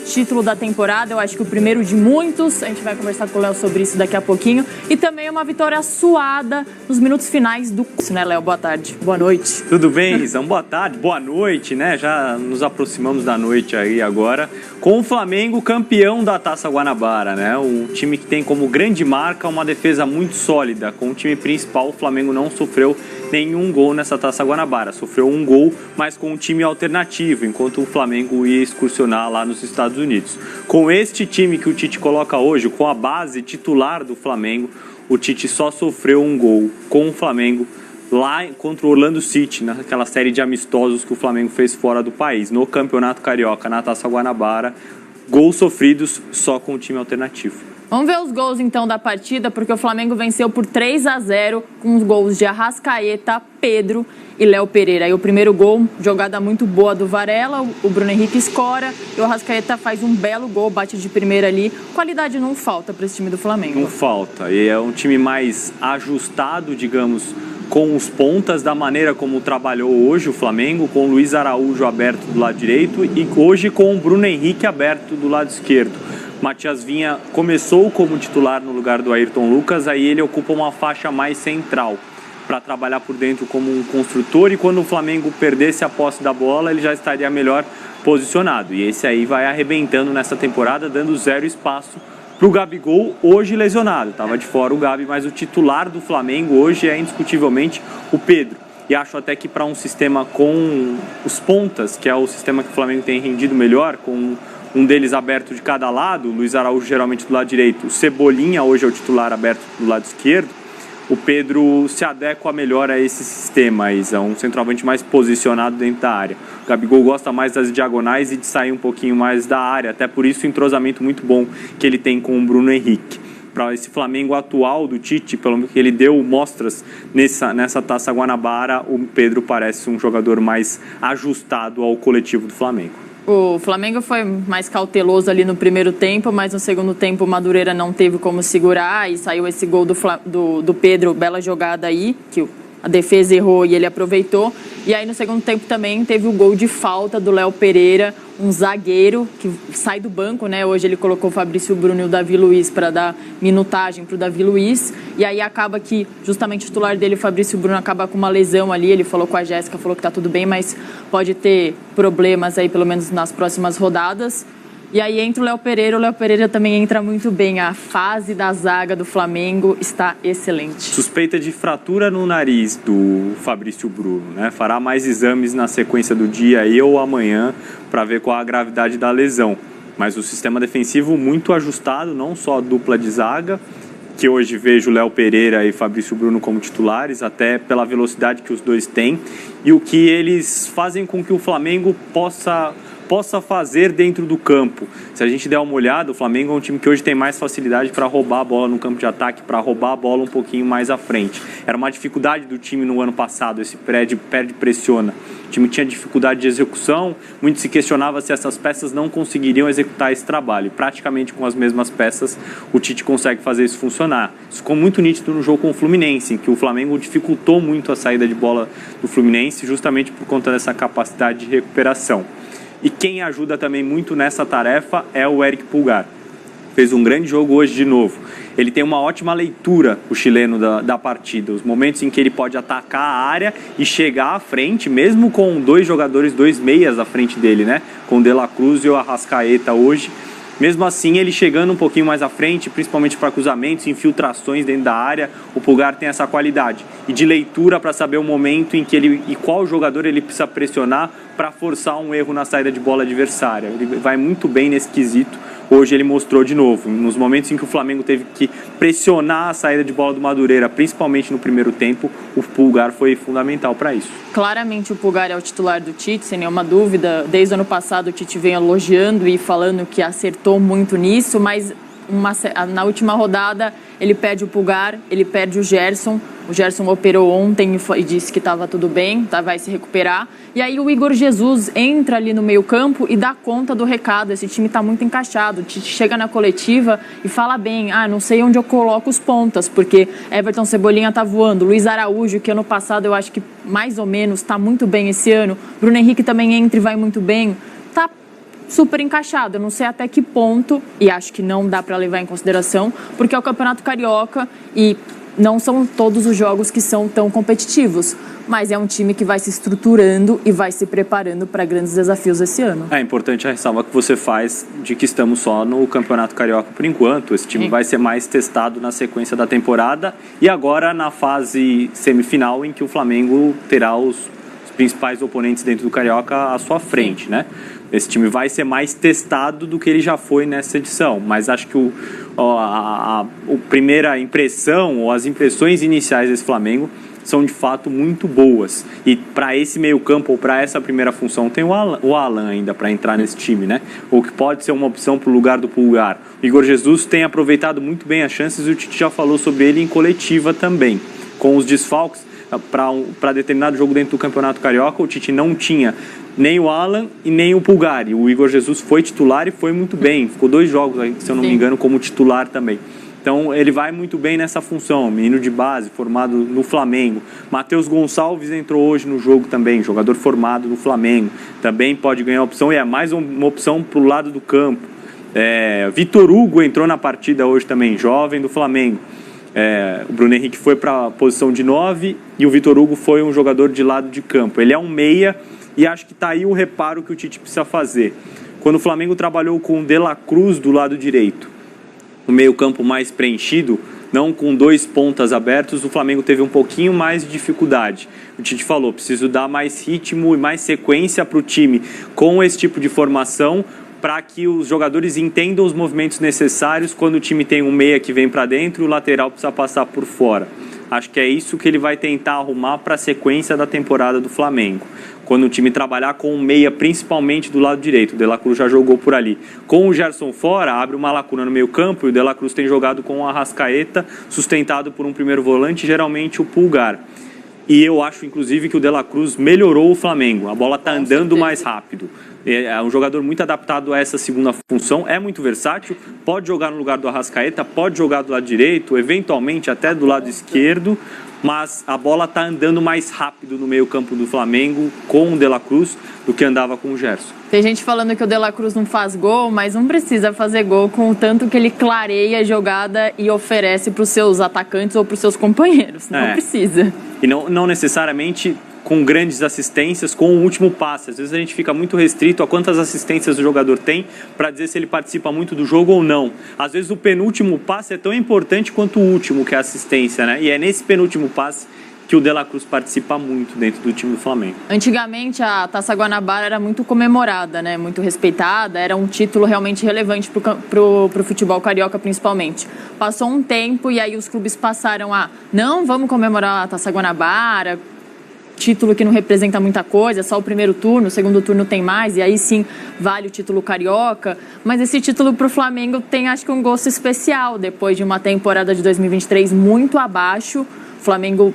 título da temporada, eu acho que o primeiro de muitos. A gente vai conversar com o Léo sobre isso daqui a pouquinho. E também uma vitória suada nos minutos finais do curso, né, Léo? Boa tarde, boa noite. Tudo bem, Rizão? Boa tarde, boa noite, né? Já nos aproximamos da noite aí agora, com o Flamengo campeão da Taça Guanabara, né? O time que tem como grande marca uma defesa muito sólida. Com o time principal, o Flamengo não sofreu nenhum gol nessa Taça Guanabara. Sofreu um gol, mas com um time alternativo, enquanto o Flamengo ia excursionar lá nos Estados Unidos. Com este time que o Tite coloca hoje, com a base titular do Flamengo, o Tite só sofreu um gol com o Flamengo lá contra o Orlando City, naquela série de amistosos que o Flamengo fez fora do país, no Campeonato Carioca, na Taça Guanabara. Gols sofridos só com o time alternativo. Vamos ver os gols então da partida, porque o Flamengo venceu por 3-0 com os gols de Arrascaeta, Pedro e Léo Pereira. E o primeiro gol, jogada muito boa do Varela, o Bruno Henrique escora e o Arrascaeta faz um belo gol, bate de primeira ali. Qualidade não falta para esse time do Flamengo. Não falta, e é um time mais ajustado, digamos, com os pontas, da maneira como trabalhou hoje o Flamengo, com o Luiz Araújo aberto do lado direito e hoje com o Bruno Henrique aberto do lado esquerdo. Matias Vinha começou como titular no lugar do Ayrton Lucas, aí ele ocupa uma faixa mais central para trabalhar por dentro como um construtor, e quando o Flamengo perdesse a posse da bola, ele já estaria melhor posicionado. E esse aí vai arrebentando nessa temporada, dando zero espaço para o Gabigol, hoje lesionado. Estava de fora o Gabi, mas o titular do Flamengo hoje é indiscutivelmente o Pedro. E acho até que para um sistema com os pontas, que é o sistema que o Flamengo tem rendido melhor, com um deles aberto de cada lado, o Luiz Araújo geralmente do lado direito, o Cebolinha hoje é o titular aberto do lado esquerdo, o Pedro se adequa melhor a esse sistema, Isa, um centroavante mais posicionado dentro da área. O Gabigol gosta mais das diagonais e de sair um pouquinho mais da área, até por isso o entrosamento muito bom que ele tem com o Bruno Henrique. Para esse Flamengo atual do Tite, pelo menos que ele deu mostras nessa Taça Guanabara, o Pedro parece um jogador mais ajustado ao coletivo do Flamengo. O Flamengo foi mais cauteloso ali no primeiro tempo, mas no segundo tempo o Madureira não teve como segurar e saiu esse gol do Pedro, bela jogada aí, que a defesa errou e ele aproveitou. E aí no segundo tempo também teve o gol de falta do Léo Pereira, um zagueiro que sai do banco, né? Hoje ele colocou o Fabrício Bruno e o Davi Luiz para dar minutagem para o Davi Luiz. E aí acaba que justamente o titular dele, o Fabrício Bruno, acaba com uma lesão ali. Ele falou com a Jéssica, falou que tá tudo bem, mas pode ter problemas aí pelo menos nas próximas rodadas. E aí entra o Léo Pereira também entra muito bem. A fase da zaga do Flamengo está excelente. Suspeita de fratura no nariz do Fabrício Bruno, né? Fará mais exames na sequência do dia aí ou amanhã para ver qual a gravidade da lesão. Mas o sistema defensivo muito ajustado, não só a dupla de zaga, que hoje vejo Léo Pereira e Fabrício Bruno como titulares, até pela velocidade que os dois têm, e o que eles fazem com que o Flamengo possa fazer dentro do campo. Se a gente der uma olhada, o Flamengo é um time que hoje tem mais facilidade para roubar a bola no campo de ataque, para roubar a bola um pouquinho mais à frente. Era uma dificuldade do time no ano passado, esse perde-pressiona. O time tinha dificuldade de execução, muito se questionava se essas peças não conseguiriam executar esse trabalho. E praticamente com as mesmas peças, o Tite consegue fazer isso funcionar. Isso ficou muito nítido no jogo com o Fluminense, em que o Flamengo dificultou muito a saída de bola do Fluminense, justamente por conta dessa capacidade de recuperação. E quem ajuda também muito nessa tarefa é o Eric Pulgar. Fez um grande jogo hoje de novo. Ele tem uma ótima leitura, o chileno, da partida. Os momentos em que ele pode atacar a área e chegar à frente, mesmo com dois meias à frente dele, né? Com o De La Cruz e o Arrascaeta hoje. Mesmo assim, ele chegando um pouquinho mais à frente, principalmente para cruzamentos, infiltrações dentro da área, o Pulgar tem essa qualidade. E de leitura para saber o momento em que ele e qual jogador ele precisa pressionar para forçar um erro na saída de bola adversária. Ele vai muito bem nesse quesito. Hoje ele mostrou de novo. Nos momentos em que o Flamengo teve que pressionar a saída de bola do Madureira, principalmente no primeiro tempo, o Pulgar foi fundamental para isso. Claramente o Pulgar é o titular do Tite, sem nenhuma dúvida. Desde o ano passado o Tite vem elogiando e falando que acertou muito nisso, mas na última rodada ele perde o Pulgar, ele perde o Gerson. O Gerson operou ontem e disse que estava tudo bem, vai se recuperar. E aí o Igor Jesus entra ali no meio campo e dá conta do recado. Esse time está muito encaixado. O Tite chega na coletiva e fala bem, não sei onde eu coloco os pontas, porque Everton Cebolinha está voando. Luiz Araújo, que ano passado eu acho que mais ou menos está muito bem esse ano. Bruno Henrique também entra e vai muito bem. Tá super encaixado. Eu não sei até que ponto, e acho que não dá para levar em consideração, porque é o Campeonato Carioca e não são todos os jogos que são tão competitivos, mas é um time que vai se estruturando e vai se preparando para grandes desafios esse ano. É importante a ressalva que você faz de que estamos só no Campeonato Carioca por enquanto. Esse time vai ser mais testado na sequência da temporada e agora na fase semifinal em que o Flamengo terá os principais oponentes dentro do Carioca à sua frente, né? Esse time vai ser mais testado do que ele já foi nessa edição, mas acho que a primeira impressão ou as impressões iniciais desse Flamengo são de fato muito boas. E para esse meio-campo ou para essa primeira função tem o Alan ainda para entrar nesse time, né? Ou que pode ser uma opção para o lugar do Pulgar. O Igor Jesus tem aproveitado muito bem as chances e o Tite já falou sobre ele em coletiva também. Com os desfalques para determinado jogo dentro do Campeonato Carioca, o Tite não tinha nem o Alan e nem o Pulgar. E o Igor Jesus foi titular e foi muito bem. Ficou 2 jogos, se eu não me engano, como titular também. Então ele vai muito bem nessa função, menino de base, formado no Flamengo. Matheus Gonçalves entrou hoje no jogo também, jogador formado no Flamengo. Também pode ganhar opção e é mais uma opção para o lado do campo. Vitor Hugo entrou na partida hoje também, jovem do Flamengo. O Bruno Henrique foi para a posição de 9 e o Vitor Hugo foi um jogador de lado de campo. Ele é um meia e acho que está aí o reparo que o Tite precisa fazer. Quando o Flamengo trabalhou com o De La Cruz do lado direito, no meio-campo mais preenchido, não com 2 pontas abertos, o Flamengo teve um pouquinho mais de dificuldade. O Tite falou, preciso dar mais ritmo e mais sequência para o time com esse tipo de formação, para que os jogadores entendam os movimentos necessários quando o time tem um meia que vem para dentro e o lateral precisa passar por fora. Acho que é isso que ele vai tentar arrumar para a sequência da temporada do Flamengo. Quando o time trabalhar com um meia, principalmente do lado direito. O De La Cruz já jogou por ali. Com o Gerson fora, abre uma lacuna no meio campo e o De La Cruz tem jogado com o Arrascaeta, sustentado por um primeiro volante, geralmente o Pulgar. E eu acho, inclusive, que o De La Cruz melhorou o Flamengo. A bola está andando mais rápido. É um jogador muito adaptado a essa segunda função, é muito versátil, pode jogar no lugar do Arrascaeta, pode jogar do lado direito, eventualmente até do lado esquerdo, mas a bola está andando mais rápido no meio-campo do Flamengo com o De La Cruz do que andava com o Gerson. Tem gente falando que o De La Cruz não faz gol, mas não precisa fazer gol com o tanto que ele clareia a jogada e oferece para os seus atacantes ou para os seus companheiros. Não precisa. E não necessariamente com grandes assistências, com o último passe. Às vezes a gente fica muito restrito a quantas assistências o jogador tem para dizer se ele participa muito do jogo ou não. Às vezes o penúltimo passe é tão importante quanto o último, que é a assistência, né? E é nesse penúltimo passe que o De La Cruz participa muito dentro do time do Flamengo. Antigamente a Taça Guanabara era muito comemorada, né? Muito respeitada, era um título realmente relevante pro futebol carioca principalmente. Passou um tempo e aí os clubes passaram a não, vamos comemorar a Taça Guanabara, título que não representa muita coisa, só o primeiro turno, o segundo turno tem mais, e aí sim vale o título carioca. Mas esse título para o Flamengo tem, acho que, um gosto especial. Depois de uma temporada de 2023 muito abaixo, o Flamengo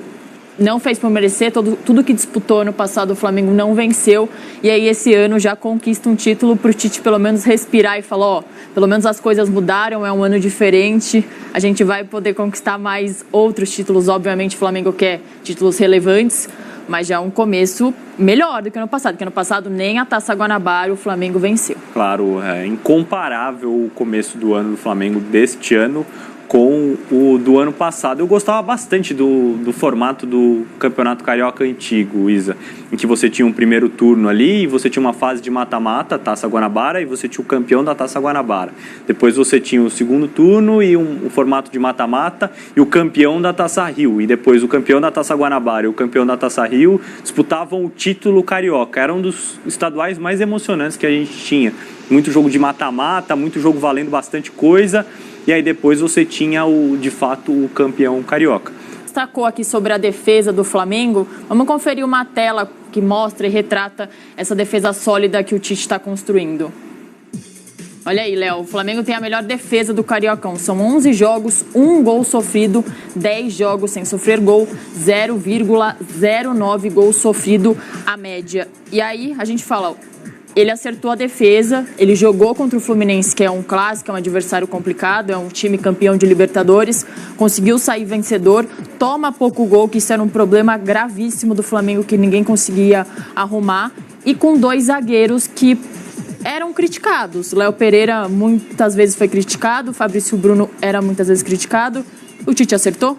não fez por merecer, tudo que disputou no passado o Flamengo não venceu, e aí esse ano já conquista um título para o Tite pelo menos respirar e falar, ó, pelo menos as coisas mudaram, é um ano diferente, a gente vai poder conquistar mais outros títulos. Obviamente o Flamengo quer títulos relevantes, mas já é um começo melhor do que ano passado, porque ano passado nem a Taça Guanabara o Flamengo venceu. Claro, é incomparável o começo do ano do Flamengo deste ano com o do ano passado. Eu gostava bastante do formato do Campeonato Carioca antigo, Isa, em que você tinha um primeiro turno ali e você tinha uma fase de mata-mata, Taça Guanabara, e você tinha o campeão da Taça Guanabara. Depois você tinha o segundo turno e um formato de mata-mata e o campeão da Taça Rio. E depois o campeão da Taça Guanabara e o campeão da Taça Rio disputavam o título carioca. Era um dos estaduais mais emocionantes que a gente tinha. Muito jogo de mata-mata, muito jogo valendo bastante coisa. E aí depois você tinha, de fato, o campeão carioca. Destacou aqui sobre a defesa do Flamengo. Vamos conferir uma tela que mostra e retrata essa defesa sólida que o Tite está construindo. Olha aí, Léo, o Flamengo tem a melhor defesa do Cariocão. São 11 jogos, 1 gol sofrido, 10 jogos sem sofrer gol, 0,09 gol sofrido a média. E aí a gente fala, ele acertou a defesa, ele jogou contra o Fluminense, que é um clássico, é um adversário complicado, é um time campeão de Libertadores, conseguiu sair vencedor, toma pouco gol, que isso era um problema gravíssimo do Flamengo, que ninguém conseguia arrumar, e com 2 zagueiros que eram criticados. Léo Pereira muitas vezes foi criticado, Fabrício Bruno era muitas vezes criticado. O Tite acertou?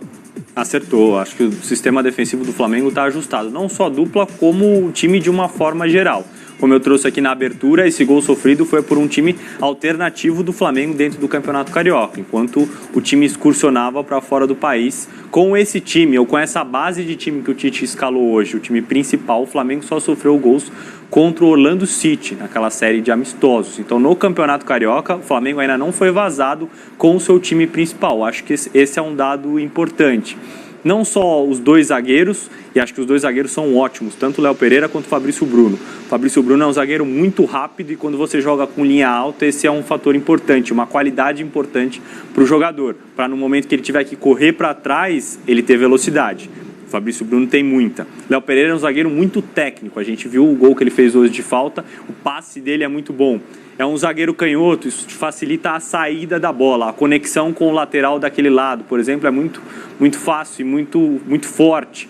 Acertou. Acho que o sistema defensivo do Flamengo está ajustado. Não só a dupla, como o time de uma forma geral. Como eu trouxe aqui na abertura, esse gol sofrido foi por um time alternativo do Flamengo dentro do Campeonato Carioca, enquanto o time excursionava para fora do país. Com esse time, ou com essa base de time que o Tite escalou hoje, o time principal, o Flamengo só sofreu gols contra o Orlando City, naquela série de amistosos. Então, no Campeonato Carioca, o Flamengo ainda não foi vazado com o seu time principal. Acho que esse é um dado importante. Não só os dois zagueiros, e acho que os dois zagueiros são ótimos, tanto o Léo Pereira quanto o Fabrício Bruno. O Fabrício Bruno é um zagueiro muito rápido e quando você joga com linha alta, esse é um fator importante, uma qualidade importante para o jogador, para no momento que ele tiver que correr para trás, ele ter velocidade. O Fabrício Bruno tem muita. Léo Pereira é um zagueiro muito técnico, a gente viu o gol que ele fez hoje de falta, o passe dele é muito bom. É um zagueiro canhoto, isso facilita a saída da bola, a conexão com o lateral daquele lado, por exemplo, é muito fácil e muito forte.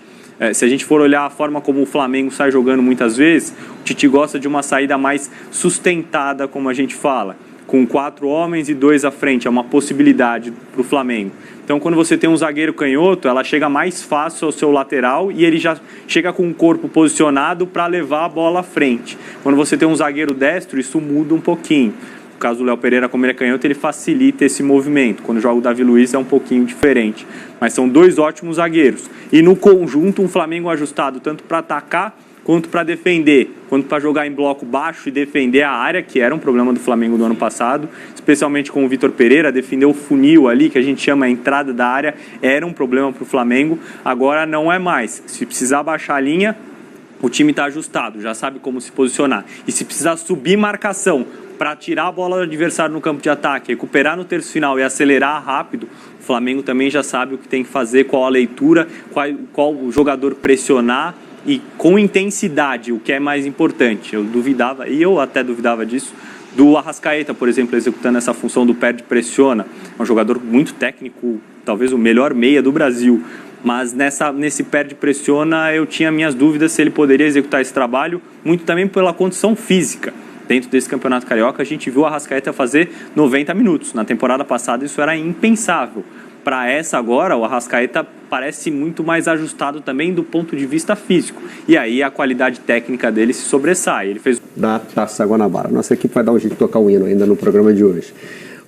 Se a gente for olhar a forma como o Flamengo sai jogando muitas vezes, o Tite gosta de uma saída mais sustentada, como a gente fala, com 4 homens e 2 à frente, é uma possibilidade para o Flamengo. Então, quando você tem um zagueiro canhoto, ela chega mais fácil ao seu lateral e ele já chega com o corpo posicionado para levar a bola à frente. Quando você tem um zagueiro destro, isso muda um pouquinho. No caso do Léo Pereira, como ele é canhoto, ele facilita esse movimento. Quando joga o Davi Luiz é um pouquinho diferente. Mas são 2 ótimos zagueiros. E no conjunto, um Flamengo ajustado tanto para atacar quanto para defender, quanto para jogar em bloco baixo e defender a área, que era um problema do Flamengo do ano passado, especialmente com o Vitor Pereira, defender o funil ali, que a gente chama a entrada da área, era um problema para o Flamengo, agora não é mais. Se precisar baixar a linha, o time está ajustado, já sabe como se posicionar. E se precisar subir marcação para tirar a bola do adversário no campo de ataque, recuperar no terço final e acelerar rápido, o Flamengo também já sabe o que tem que fazer, qual a leitura, qual o jogador pressionar, e com intensidade, o que é mais importante. Eu até duvidava disso, do Arrascaeta, por exemplo, executando essa função do perde-pressiona. É um jogador muito técnico, talvez o melhor meia do Brasil. Mas nesse perde-pressiona eu tinha minhas dúvidas se ele poderia executar esse trabalho, muito também pela condição física. Dentro desse Campeonato Carioca, a gente viu o Arrascaeta fazer 90 minutos. Na temporada passada, isso era impensável. Para essa agora, o Arrascaeta parece muito mais ajustado também do ponto de vista físico. E aí a qualidade técnica dele se sobressai. Ele fez da Taça Guanabara. Nossa equipe vai dar um jeito de tocar o hino ainda no programa de hoje.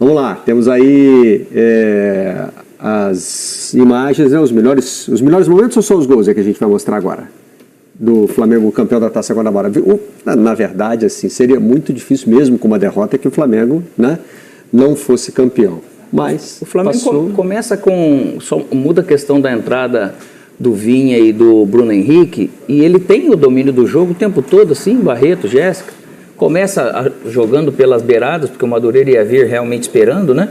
Vamos lá, temos aí as imagens, né, os melhores momentos ou só os gols que a gente vai mostrar agora? Do Flamengo campeão da Taça Guanabara. Na verdade, assim, seria muito difícil mesmo com uma derrota que o Flamengo, né, não fosse campeão. Mas o Flamengo começa com... Só muda a questão da entrada do Vinha e do Bruno Henrique, e ele tem o domínio do jogo o tempo todo, assim, Barreto, Jéssica. Começa jogando pelas beiradas, porque o Madureira ia vir realmente esperando, né?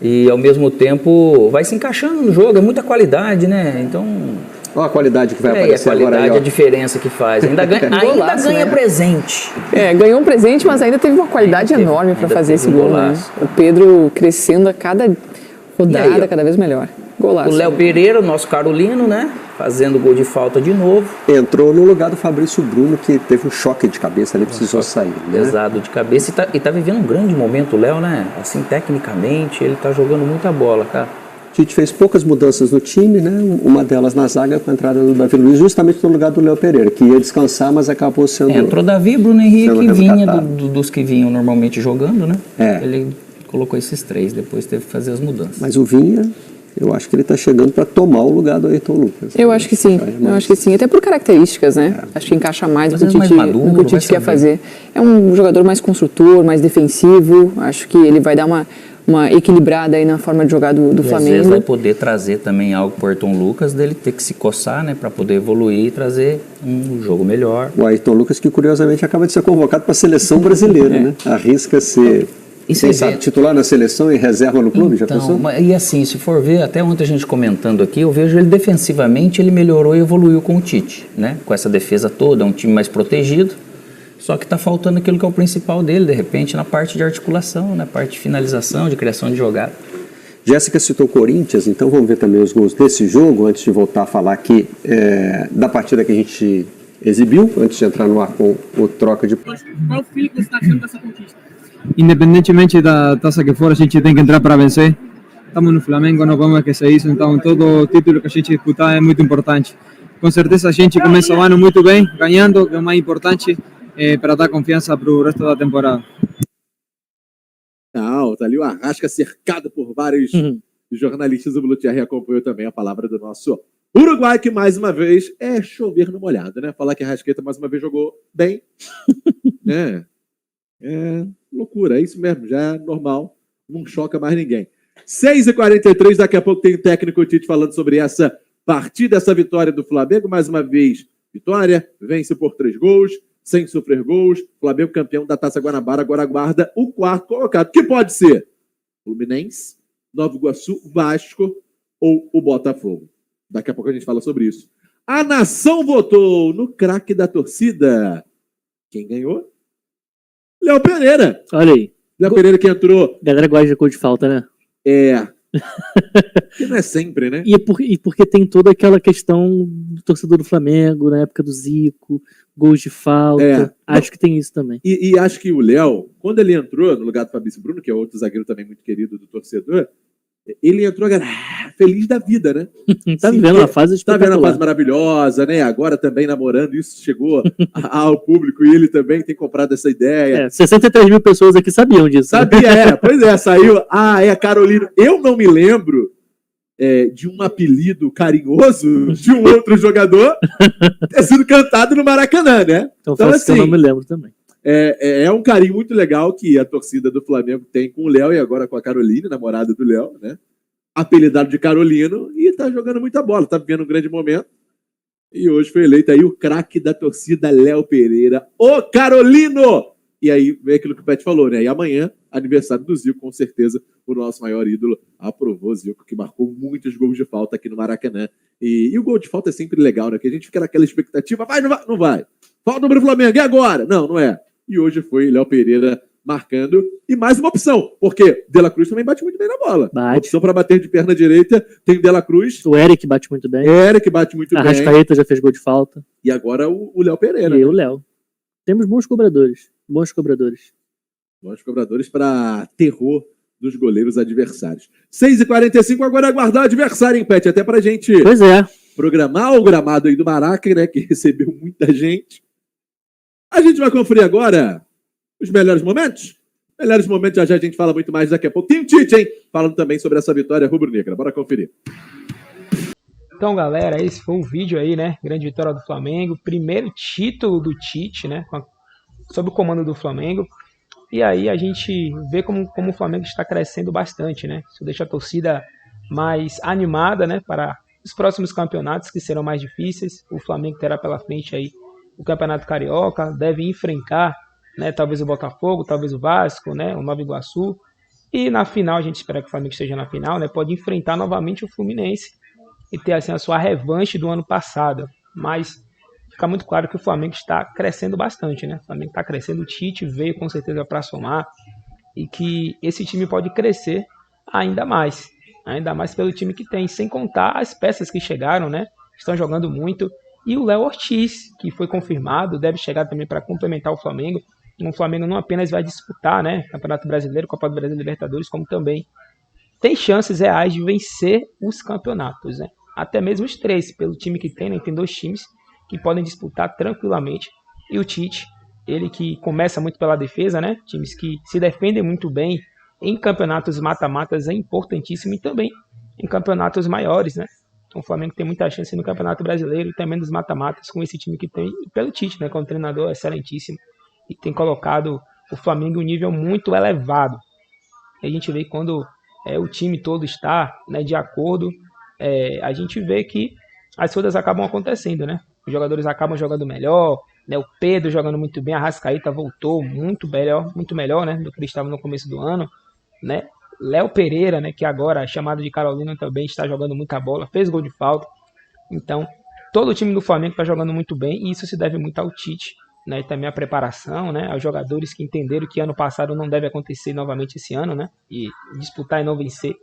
E ao mesmo tempo vai se encaixando no jogo, é muita qualidade, né? Então... Olha a qualidade que vai aparecer agora. A qualidade, a diferença que faz. Ainda ganha presente. Ganhou um presente, mas ainda teve uma qualidade enorme para fazer esse gol. Né? O Pedro crescendo a cada rodada, cada vez melhor. Golaço. O Léo Pereira, o nosso Carolino, né? Fazendo gol de falta de novo. Entrou no lugar do Fabrício Bruno, que teve um choque de cabeça, ele precisou sair. Né? Pesado de cabeça. E tá vivendo um grande momento, o Léo, né? Assim, tecnicamente, ele tá jogando muita bola, cara. A gente fez poucas mudanças no time, né? Uma delas na zaga com a entrada do Davi Luiz, justamente no lugar do Léo Pereira, que ia descansar, mas acabou sendo... Entrou Davi, Bruno Henrique e Vinha, dos que vinham normalmente jogando, né? Ele colocou esses 3, depois teve que fazer as mudanças. Mas o Vinha, eu acho que ele está chegando para tomar o lugar do Ayrton Lucas. Eu acho que sim, até por características, né? Acho que encaixa mais no que o Tite quer fazer. É um jogador mais construtor, mais defensivo, acho que ele vai dar uma equilibrada aí na forma de jogar do Flamengo. Às vezes vai poder trazer também algo para o Ayrton Lucas, dele ter que se coçar, né, para poder evoluir e trazer um jogo melhor. O Ayrton Lucas, que curiosamente acaba de ser convocado para a seleção brasileira, né? Arrisca ser, quem sabe, titular na seleção e reserva no clube, já pensou? E assim, se for ver, até ontem a gente comentando aqui, eu vejo ele defensivamente, ele melhorou e evoluiu com o Tite, né? Com essa defesa toda, é um time mais protegido. Só que está faltando aquilo que é o principal dele, de repente, na parte de articulação, na parte de finalização, de criação de jogada. Jéssica citou o Corinthians, então vamos ver também os gols desse jogo, antes de voltar a falar aqui da partida que a gente exibiu, antes de entrar no ar com o troca de... Qual o feeling que você está tendo dessa conquista? Independentemente da taça que for, a gente tem que entrar para vencer. Estamos no Flamengo, não vamos esquecer isso, então todo título que a gente disputar é muito importante. Com certeza a gente começa o ano muito bem, ganhando, que é o mais importante, para dar confiança para o resto da temporada. Não, tá ali o Arrasca cercado por vários jornalistas. O Blutier acompanhou também a palavra do nosso Uruguai, que mais uma vez é chover no molhado, né? Falar que a Arrascaeta mais uma vez jogou bem, né? É loucura, é isso mesmo, já é normal, não choca mais ninguém. 6h43, daqui a pouco tem o técnico Tite falando sobre essa partida, essa vitória do Flamengo. Mais uma vez, vitória, vence por 3 gols, sem sofrer gols. Flamengo campeão da Taça Guanabara, agora aguarda o 4º colocado, que pode ser Fluminense, Nova Iguaçu, Vasco ou o Botafogo. Daqui a pouco a gente fala sobre isso. A nação votou no craque da torcida. Quem ganhou? Léo Pereira. Olha aí. Léo Pereira que entrou. A galera gosta de gol de falta, né? Que não é sempre, né? E porque tem toda aquela questão do torcedor do Flamengo, na época do Zico, gols de falta. Acho que tem isso também. E acho que o Léo, quando ele entrou no lugar do Fabrício Bruno, que é outro zagueiro também muito querido do torcedor, ele entrou feliz da vida, né? Tá vivendo uma fase espetacular. Tá vendo uma fase maravilhosa, né? Agora também namorando, isso chegou ao público e ele também tem comprado essa ideia. 63 mil pessoas aqui sabiam disso. Sabia, pois é, saiu. É Carolina. Eu não me lembro de um apelido carinhoso de um outro jogador ter sido cantado no Maracanã, né? Então assim, eu não me lembro também. É um carinho muito legal que a torcida do Flamengo tem com o Léo e agora com a Caroline, namorada do Léo, né? Apelidado de Carolino, e tá jogando muita bola, tá vivendo um grande momento. E hoje foi eleito aí o craque da torcida, Léo Pereira, o Carolino! E aí vem aquilo que o Pet falou, né? E amanhã, aniversário do Zico, com certeza, o nosso maior ídolo aprovou o Zico, que marcou muitos gols de falta aqui no Maracanã. E o gol de falta é sempre legal, né? Que a gente fica naquela expectativa, vai, não vai? Não vai. Falta no Flamengo, e agora? Não é. E hoje foi Léo Pereira marcando. E mais uma opção, porque De La Cruz também bate muito bem na bola. Bate. Opção para bater de perna direita, tem o De La Cruz. O Eric bate muito bem. Bate muito bem. A Arrascaeta já fez gol de falta. E agora o Léo Pereira. E o Léo. Temos bons cobradores. Bons cobradores para terror dos goleiros adversários. 6h45, agora aguardar o adversário, hein, Pet? Até pra gente programar o gramado aí do Maraca, né? Que recebeu muita gente. A gente vai conferir agora os melhores momentos. Melhores momentos, já a gente fala muito mais daqui a pouco. Tem o Tite, hein? Falando também sobre essa vitória rubro-negra. Bora conferir. Então, galera, esse foi o vídeo aí, né? Grande vitória do Flamengo. Primeiro título do Tite, né? Sob o comando do Flamengo. E aí a gente vê como o Flamengo está crescendo bastante, né? Isso deixa a torcida mais animada, né? Para os próximos campeonatos, que serão mais difíceis. O Flamengo terá pela frente aí o Campeonato Carioca, deve enfrentar, né, talvez o Botafogo, talvez o Vasco, né, o Nova Iguaçu, e na final, a gente espera que o Flamengo esteja na final, né, pode enfrentar novamente o Fluminense e ter assim a sua revanche do ano passado, mas fica muito claro que o Flamengo está crescendo bastante, né, o Flamengo está crescendo, o Tite veio com certeza para somar, e que esse time pode crescer ainda mais pelo time que tem, sem contar as peças que chegaram, né, estão jogando muito. E o Léo Ortiz, que foi confirmado, deve chegar também para complementar o Flamengo. O Flamengo não apenas vai disputar, né, Campeonato Brasileiro, Copa do Brasil e Libertadores, como também tem chances reais de vencer os campeonatos, né? Até mesmo os 3, pelo time que tem, né? Tem 2 times que podem disputar tranquilamente. E o Tite, ele que começa muito pela defesa, né? Times que se defendem muito bem em campeonatos mata-matas é importantíssimo e também em campeonatos maiores, né? Então o Flamengo tem muita chance no Campeonato Brasileiro e também nos mata-matas com esse time que tem, e pelo Tite, né, que é um treinador excelentíssimo e tem colocado o Flamengo em um nível muito elevado. E a gente vê que quando o time todo está, né, de acordo, a gente vê que as coisas acabam acontecendo, né? Os jogadores acabam jogando melhor, né? O Pedro jogando muito bem, a Arrascaeta voltou muito melhor, né, do que ele estava no começo do ano, né? Léo Pereira, né, que agora, chamado de Carolina, também está jogando muita bola, fez gol de falta. Então, todo o time do Flamengo está jogando muito bem e isso se deve muito ao Tite, né, e também à preparação, né, aos jogadores que entenderam que ano passado não deve acontecer novamente esse ano, né, e disputar e não vencer.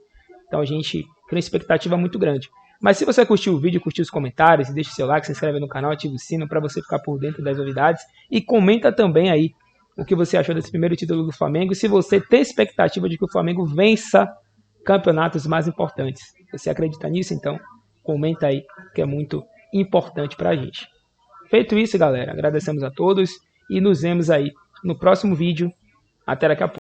Então a gente tem uma expectativa muito grande. Mas se você curtiu o vídeo, curtiu os comentários, deixa o seu like, se inscreve no canal, ativa o sino para você ficar por dentro das novidades. E comenta também aí o que você achou desse primeiro título do Flamengo. E se você tem expectativa de que o Flamengo vença campeonatos mais importantes. Você acredita nisso? Então comenta aí, que é muito importante pra gente. Feito isso, galera, agradecemos a todos e nos vemos aí no próximo vídeo. Até daqui a pouco.